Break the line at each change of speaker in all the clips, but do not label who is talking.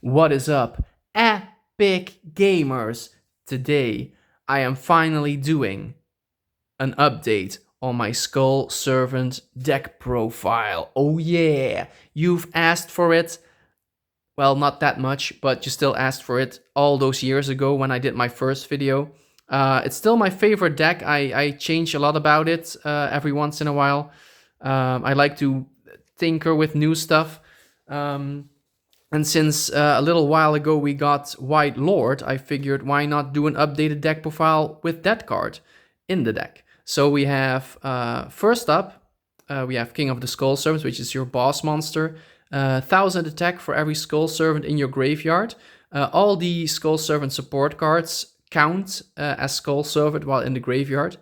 What is up, epic gamers? Today, I am finally doing an update on my Skull Servant deck profile. Oh yeah, you've asked for it. Well, not that much, but you still asked for it all those years ago when I did my first video. It's still my favorite deck. I change a lot about it every once in a while. I like to tinker with new stuff. And since a little while ago we got Wightlord, I figured why not do an updated deck profile with that card in the deck. So we have, first up, we have King of the Skull Servants, which is your boss monster. 1000 attack for every Skull Servant in your graveyard. All the Skull Servant support cards count as Skull Servant while in the graveyard.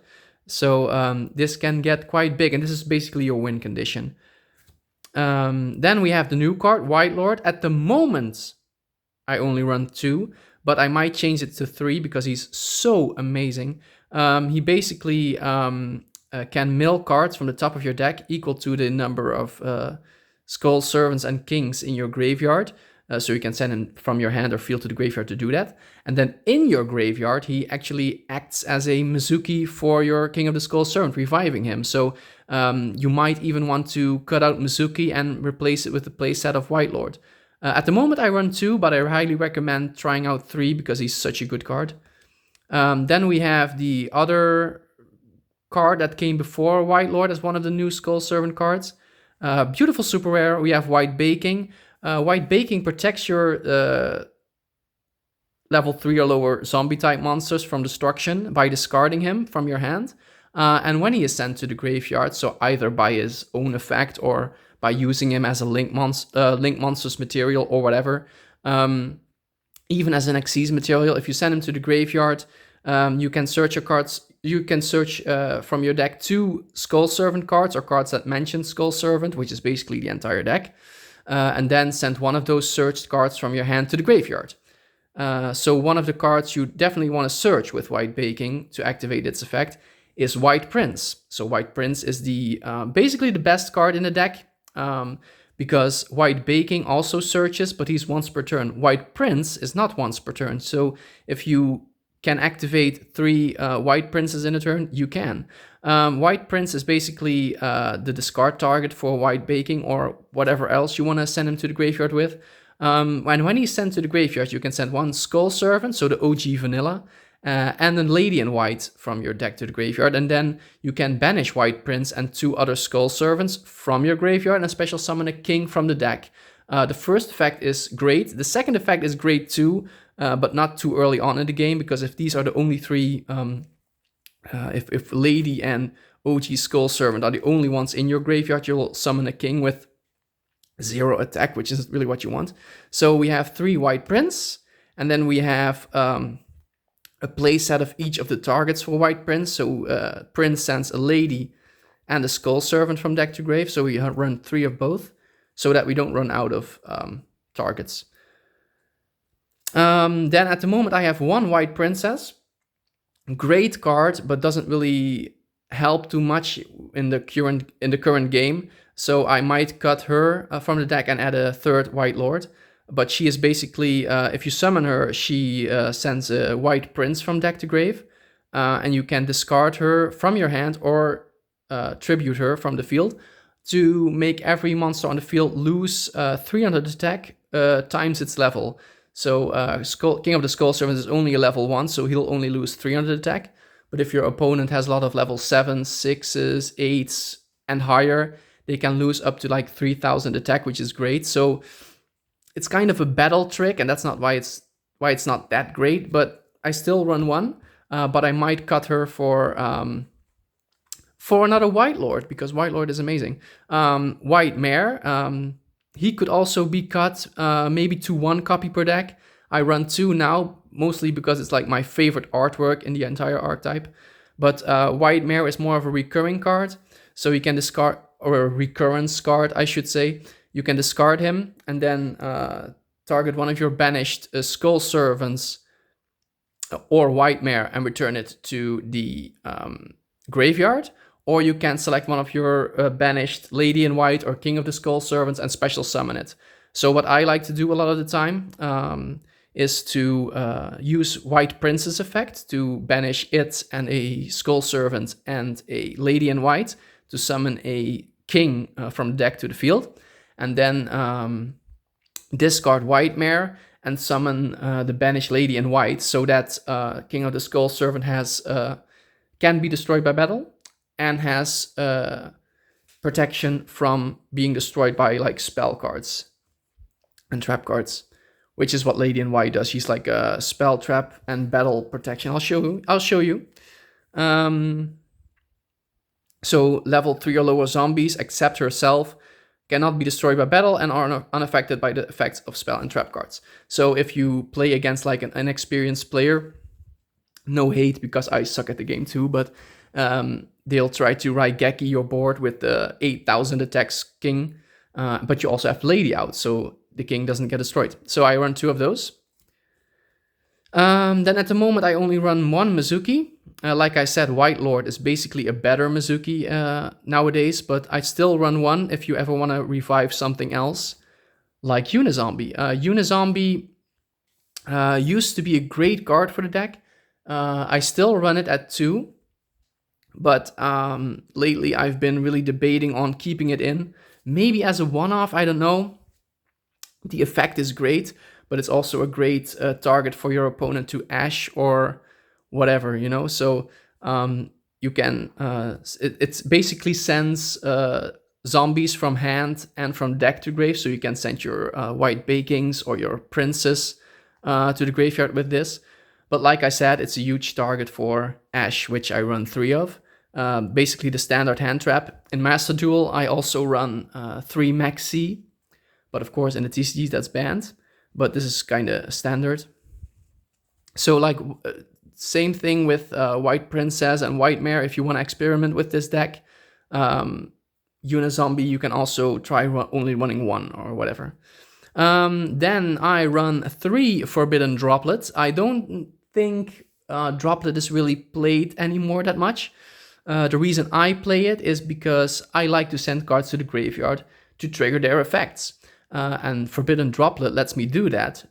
So this can get quite big, and this is basically your win condition. Then we have the new card, Wightlord. At the moment, I only run 2, but I might change it to 3 because he's so amazing. He basically can mill cards from the top of your deck equal to the number of Skull Servants and Kings in your graveyard. So you can send him from your hand or field to the graveyard to do that. And then in your graveyard, he actually acts as a Mizuki for your King of the Skull Servant, reviving him. So you might even want to cut out Mizuki and replace it with the playset of Wightlord. At the moment, I run 2, but I highly recommend trying out 3 because he's such a good card. Then we have the other card that came before Wightlord as one of the new Skull Servant cards. Beautiful super rare. We have White Baking. White Baking protects your level 3 or lower zombie type monsters from destruction by discarding him from your hand. And when he is sent to the graveyard, so either by his own effect or by using him as a Link Monsters material or whatever, even as an Xyz material, if you send him to the graveyard, you can search your cards. You can search from your deck 2 Skull Servant cards or cards that mention Skull Servant, which is basically the entire deck, and then send one of those searched cards from your hand to the graveyard. So one of the cards you definitely want to search with White Baking to activate its effect is White Prince. So White Prince is the basically the best card in the deck because White Baking also searches, but he's once per turn. White Prince is not once per turn. So if you can activate 3 White Princes in a turn, you can. White Prince is basically the discard target for White Baking or whatever else you want to send him to the graveyard with. And when he's sent to the graveyard, you can send 1 Skull Servant, so the OG vanilla, and then Lady in White from your deck to the graveyard. And then you can banish White Prince and 2 other Skull Servants from your graveyard and special summon a King from the deck. The first effect is great. The second effect is great too, but not too early on in the game, because if these are the only 3, if Lady and OG Skull Servant are the only ones in your graveyard, you'll summon a King with 0 attack, which isn't really what you want. So we have 3 White Prince, and then we have a playset of each of the targets for White Prince. So Prince sends a Lady and a Skull Servant from deck to grave, so we run 3 of both, so that we don't run out of targets. Then at the moment I have 1 White Princess. Great card, but doesn't really help too much in the current game. So I might cut her from the deck and add a 3rd Wightlord. But she is basically, if you summon her, she sends a White Prince from deck to grave. And you can discard her from your hand or tribute her from the field to make every monster on the field lose 300 attack times its level. So King of the Skull Servant is only a level 1, so he'll only lose 300 attack. But if your opponent has a lot of level 7s, 6s, 8s, and higher, they can lose up to like 3000 attack, which is great. So it's kind of a battle trick, and that's not why it's not that great. But I still run 1, but I might cut her for another Wightlord, because Wightlord is amazing. White Mare. He could also be cut maybe to 1 copy per deck. I run 2 now, mostly because it's like my favorite artwork in the entire archetype. But White Mare is more of a recurring card, so you can discard, or a recurrence card, I should say. You can discard him and then target one of your banished Skull Servants or White Mare and return it to the graveyard. Or you can select one of your banished Lady in White or King of the Skull Servants and special summon it. So what I like to do a lot of the time is to use White Princess effect to banish it and a Skull Servant and a Lady in White to summon a king from the deck to the field, and then discard White Mare and summon the banished Lady in White, so that King of the Skull Servant has can be destroyed by battle and has protection from being destroyed by like spell cards and trap cards, which is what Lady in White does. She's like a spell, trap, and battle protection. I'll show you. So level 3 or lower zombies, except herself, cannot be destroyed by battle and are unaffected by the effects of spell and trap cards. So if you play against like an inexperienced player, no hate because I suck at the game too, but they'll try to Raigeki your board with the 8,000 attacks king, but you also have Lady out, so the king doesn't get destroyed. So I run 2 of those. Then at the moment I only run 1 Mizuki. Like I said, Wightlord is basically a better Mizuki nowadays, but I still run 1 if you ever want to revive something else, like Unizombie. Unizombie used to be a great card for the deck. I still run it at 2, but lately I've been really debating on keeping it in. Maybe as a one-off, I don't know. The effect is great, but it's also a great target for your opponent to Ash or whatever, you know? So you can, it basically sends zombies from hand and from deck to grave, so you can send your White Bakings or your Princes to the graveyard with this. But like I said, it's a huge target for Ash, which I run 3 of. Basically the standard hand trap. In Master Duel, I also run 3 Maxi, but of course in the TCGs that's banned. But this is kind of standard. So like same thing with White Princess and White Mare. If you want to experiment with this deck, Unizombie, you can also try only running 1 or whatever. Then I run 3 Forbidden Droplets. I don't think Droplet is really played anymore that much. The reason I play it is because I like to send cards to the graveyard to trigger their effects. And Forbidden Droplet lets me do that.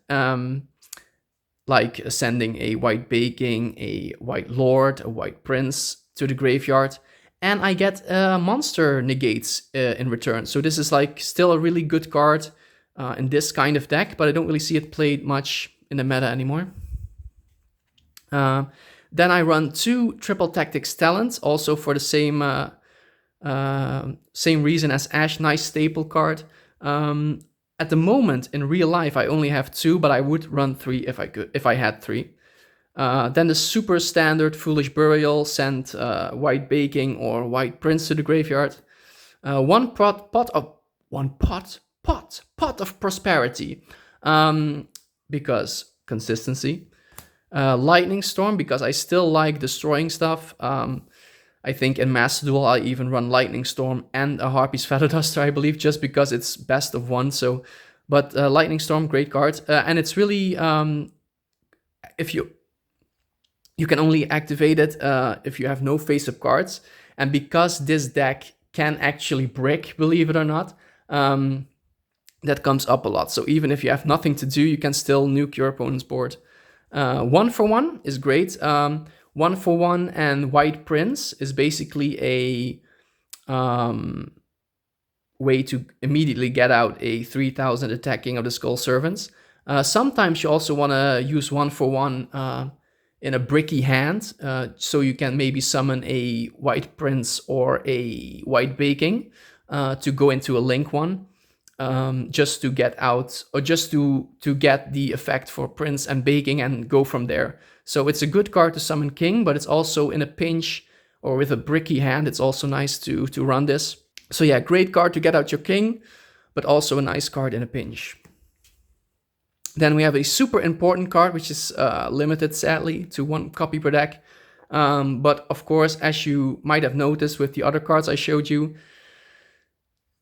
Like sending a White Baking, a Wightlord, a White Prince to the graveyard. And I get monster negates in return. So this is like still a really good card in this kind of deck, but I don't really see it played much in the meta anymore. Then I run 2 Triple Tactics Talents, also for the same reason as Ash, nice staple card. At the moment, in real life, I only have 2, but I would run 3 if I had 3. Then the super standard Foolish Burial, send White Baking or White Prince to the graveyard. One pot of prosperity, because consistency. Lightning Storm, because I still like destroying stuff. I think in Master Duel I even run Lightning Storm and a Harpy's Feather Duster, I believe, just because it's best of 1. So, but Lightning Storm, great card, and it's really if you can only activate it if you have no face-up cards, and because this deck can actually brick, believe it or not, that comes up a lot. So even if you have nothing to do, you can still nuke your opponent's board. 1 for 1 is great. 1 for 1 and White Prince is basically a way to immediately get out a 3,000 attacking of the Skull Servants. Sometimes you also want to use 1 for 1 in a bricky hand, so you can maybe summon a White Prince or a White Baking to go into a link one. Just to get out, or just to get the effect for Prince and Baking and go from there. So it's a good card to summon King, but it's also in a pinch or with a bricky hand, it's also nice to run this. So yeah, great card to get out your King, but also a nice card in a pinch. Then we have a super important card, which is limited, sadly, to 1 copy per deck. But of course, as you might have noticed with the other cards I showed you,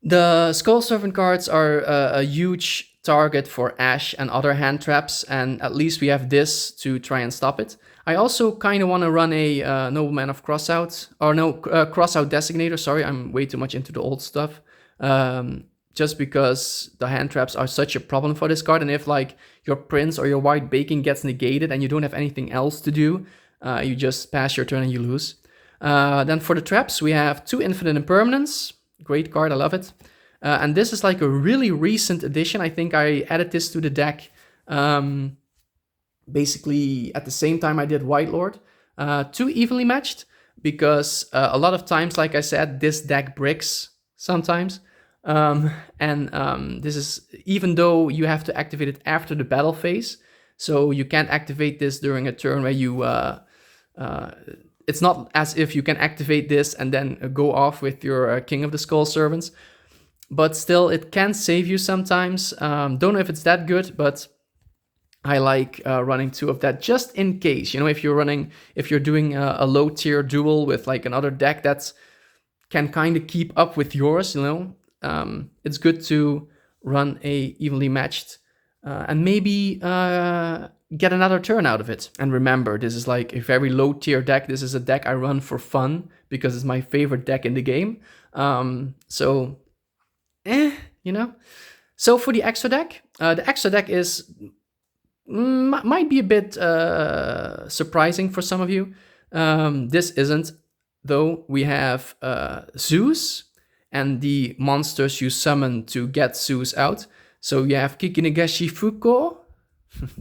the Skull Servant cards are a huge target for Ash and other hand traps, and at least we have this to try and stop it. I also kind of want to run a Nobleman of Crossout, or no, Crossout Designator, sorry, I'm way too much into the old stuff. just because the hand traps are such a problem for this card. And if like your prince or your white baking gets negated and you don't have anything else to do, you just pass your turn and you lose. Then for the traps, we have 2 infinite impermanence. Great card, I love it. And this is like a really recent addition. I think I added this to the deck basically at the same time I did Wightlord. 2 evenly matched, because a lot of times, like I said, this deck bricks sometimes. This is, even though you have to activate it after the battle phase, so you can't activate this during a turn where you... it's not as if you can activate this and then go off with your King of the Skull Servants, but still it can save you sometimes. Don't know if it's that good, but I like running 2 of that just in case. You know, if you're doing a low tier duel with like another deck that's can kind of keep up with yours, you know, it's good to run a evenly matched and maybe get another turn out of it. And remember, this is like a very low tier deck. This is a deck I run for fun because it's my favorite deck in the game. You know. So for the extra deck, is might be a bit surprising for some of you. This isn't, though. We have Zeus and the monsters you summon to get Zeus out. So you have Kikinegashi Fuko.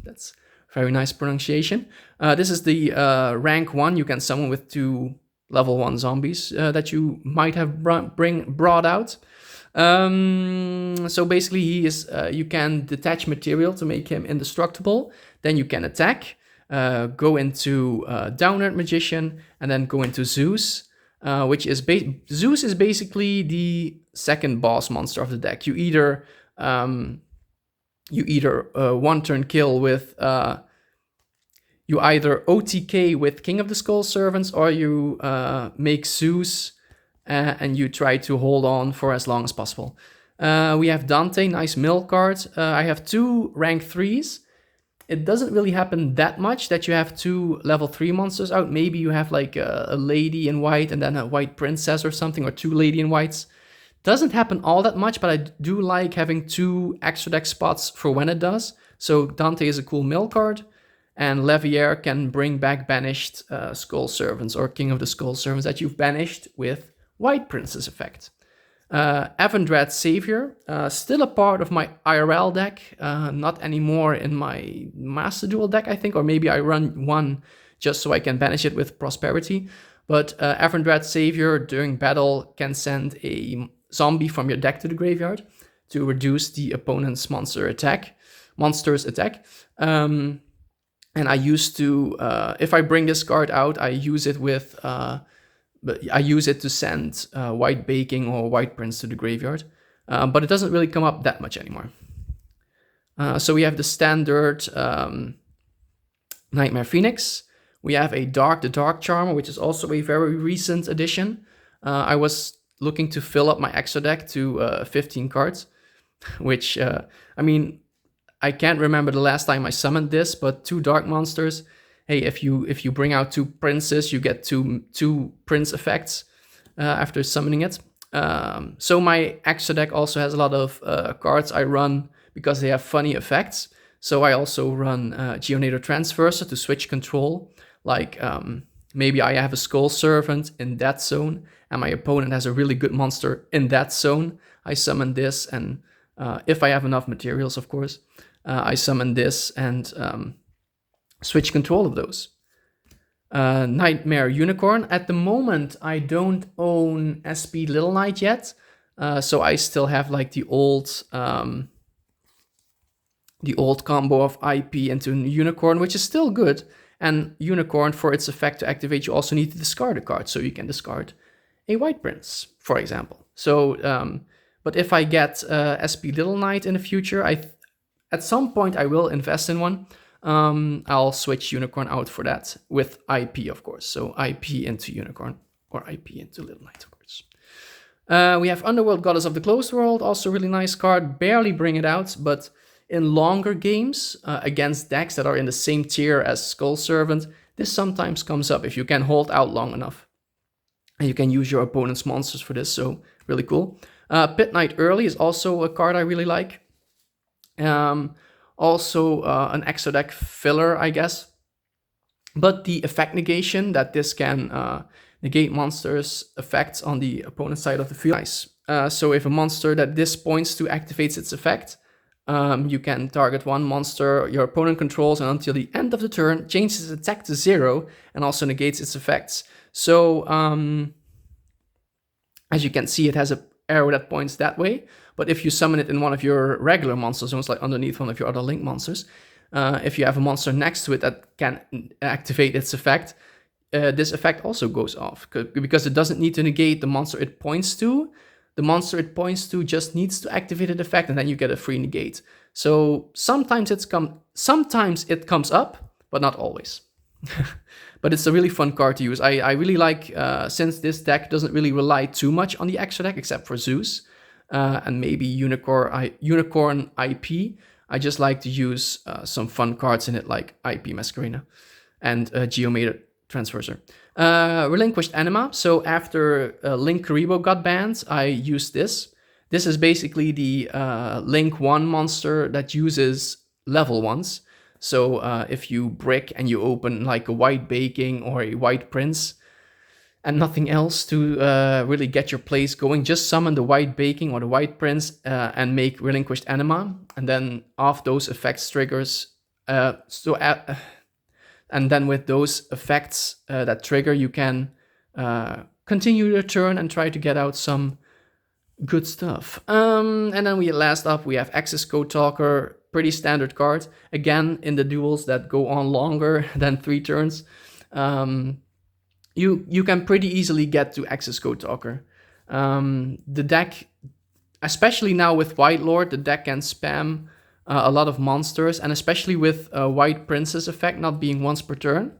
That's very nice pronunciation. This is the rank 1 you can summon with 2 level 1 zombies that you might have brought out. So basically he is, you can detach material to make him indestructible. Then you can attack, go into Downward Magician, and then go into Zeus, which is Zeus is basically the second boss monster of the deck. You either one turn kill with you either OTK with King of the Skull Servants, or you make Zeus and you try to hold on for as long as possible. We have Dante, nice mill card. I have 2 rank 3s. It doesn't really happen that much that you have 2 level 3 monsters out. Maybe you have like a lady in white and then a white princess or something, or 2 lady in whites. Doesn't happen all that much, but I do like having 2 extra deck spots for when it does. So Dante is a cool mill card, and Levier can bring back banished Skull Servants or King of the Skull Servants that you've banished with White Princess effect. Avandrad's Savior, still a part of my IRL deck, not anymore in my Master Duel deck, I think, or maybe I run 1 just so I can banish it with Prosperity. But Avandrad's Savior during battle can send a zombie from your deck to the graveyard to reduce the opponent's monster's attack. And I used to, if I bring this card out, I use it with, I use it to send White Baking or White Prince to the graveyard. But it doesn't really come up that much anymore. So we have the standard Nightmare Phoenix. We have a the Dark Charmer, which is also a very recent addition. I was looking to fill up my extra deck to 15 cards, which, I mean, I can't remember the last time I summoned this, but 2 dark monsters. Hey, if you bring out 2 princes, you get two prince effects after summoning it. So my extra deck also has a lot of cards I run because they have funny effects. So I also run Geonator Transverser to switch control. Like maybe I have a Skull Servant in that zone, and my opponent has a really good monster in that zone. I summon this, and if I have enough materials, of course, I summon this and switch control of those. Nightmare Unicorn. At the moment, I don't own SP Little Knight yet, so I still have like the old combo of IP into Unicorn, which is still good. And Unicorn, for its effect to activate, you also need to discard a card, so you can discard a White Prince, for example. So, but if I get SP Little Knight in the future, at some point I will invest in one. I'll switch Unicorn out for that with IP, of course. So IP into Unicorn, or IP into Little Knight, of course. We have Underworld Goddess of the Closed World, also really nice card. Barely bring it out, but in longer games against decks that are in the same tier as Skull Servant, this sometimes comes up if you can hold out long enough. And you can use your opponent's monsters for this, so really cool. Pit Night Early is also a card I really like. Um, Also an extra deck filler, I guess. But the effect negation that this can negate monsters' effects on the opponent's side of the field. Nice. So if a monster that this points to activates its effect, you can target one monster your opponent controls and until the end of the turn changes its attack to 0 and also negates its effects. So as you can see, it has an arrow that points that way. But if you summon it in one of your regular monster zones, like underneath one of your other link monsters, if you have a monster next to it that can activate its effect, this effect also goes off because it doesn't need to negate the monster it points to. The monster it points to just needs to activate an effect, and then you get a free negate. So sometimes it comes up, but not always. But it's a really fun card to use. I really like, since this deck doesn't really rely too much on the extra deck, except for Zeus and maybe Unicorn IP. I just like to use some fun cards in it, like IP Masquerena and Geometer Transverser. Relinquished Anima. So after Link Karibo got banned, I used this. This is basically the Link 1 monster that uses level 1s. So if you brick and you open like a White Baking or a White Prince and nothing else to really get your plays going, just summon the White Baking or the White Prince and make Relinquished Anima. And then off those effects triggers, and then with those effects that trigger, you can continue your turn and try to get out some good stuff. And then last up, we have Access Code Talker, pretty standard card. Again, in the duels that go on longer than 3 turns, you can pretty easily get to Access Code Talker. The deck, especially now with Wightlord, the deck can spam a lot of monsters, and especially with White Princess effect not being once per turn,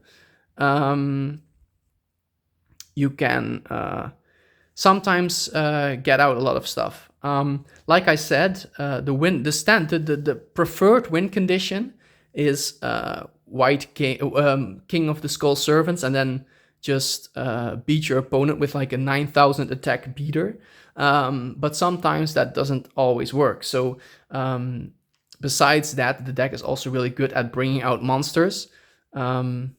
you can sometimes get out a lot of stuff. Like I said, the preferred win condition is White King of the Skull Servants, and then just beat your opponent with like a 9,000 attack beater. But sometimes that doesn't always work. So besides that, the deck is also really good at bringing out monsters and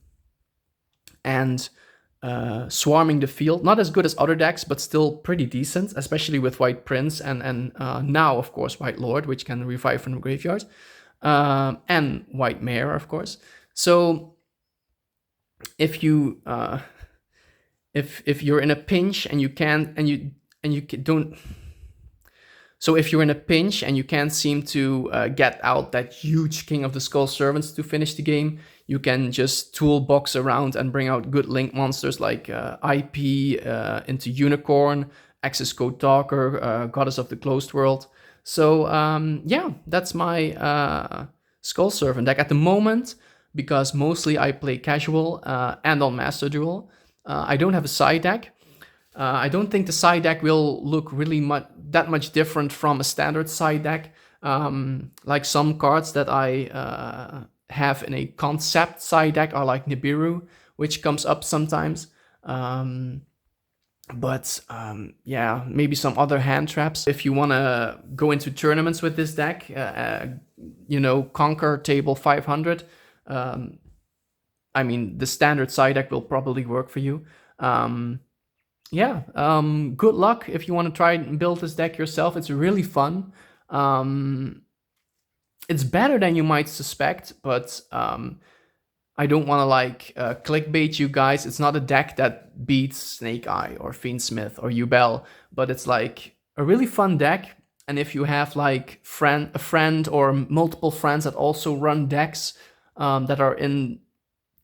swarming the field. Not as good as other decks, but still pretty decent, especially with White Prince and now, of course, White Lord, which can revive from the graveyard, and White Mare, of course. So if you if you're in a pinch and you can't don't. So if you're in a pinch and you can't seem to get out that huge King of the Skull Servants to finish the game, you can just toolbox around and bring out good link monsters like IP into Unicorn, Access Code Talker, Goddess of the Closed World. So yeah, that's my Skull Servant deck at the moment, because mostly I play casual and on Master Duel. I don't have a side deck. I don't think the side deck will look really that much different from a standard side deck. Like some cards that I have in a concept side deck are like Nibiru, which comes up sometimes. But yeah, maybe some other hand traps. If you want to go into tournaments with this deck, conquer table 500. I mean, the standard side deck will probably work for you. Good luck if you want to try and build this deck yourself. It's really fun. It's better than you might suspect, but I don't want to clickbait you guys. It's not a deck that beats Snake Eye or Fiendsmith or Yubel, but it's like a really fun deck. And if you have like a friend or multiple friends that also run decks that are in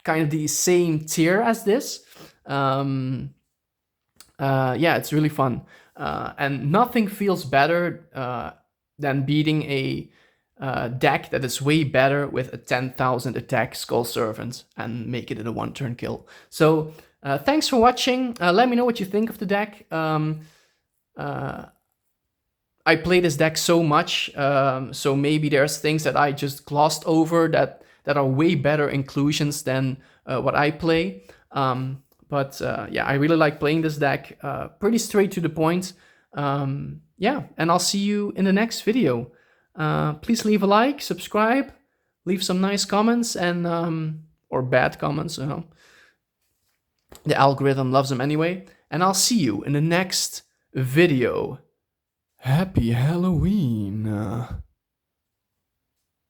kind of the same tier as this, it's really fun. And nothing feels better than beating a deck that is way better with a 10,000 attack Skull Servant and make it a 1-turn kill. So thanks for watching. Let me know what you think of the deck. I play this deck so much, so maybe there's things that I just glossed over that are way better inclusions than what I play. But I really like playing this deck. Pretty straight to the point. yeah, and I'll see you in the next video. Please leave a like, subscribe, leave some nice comments, and or bad comments. You know, the algorithm loves them anyway. And I'll see you in the next video. Happy Halloween.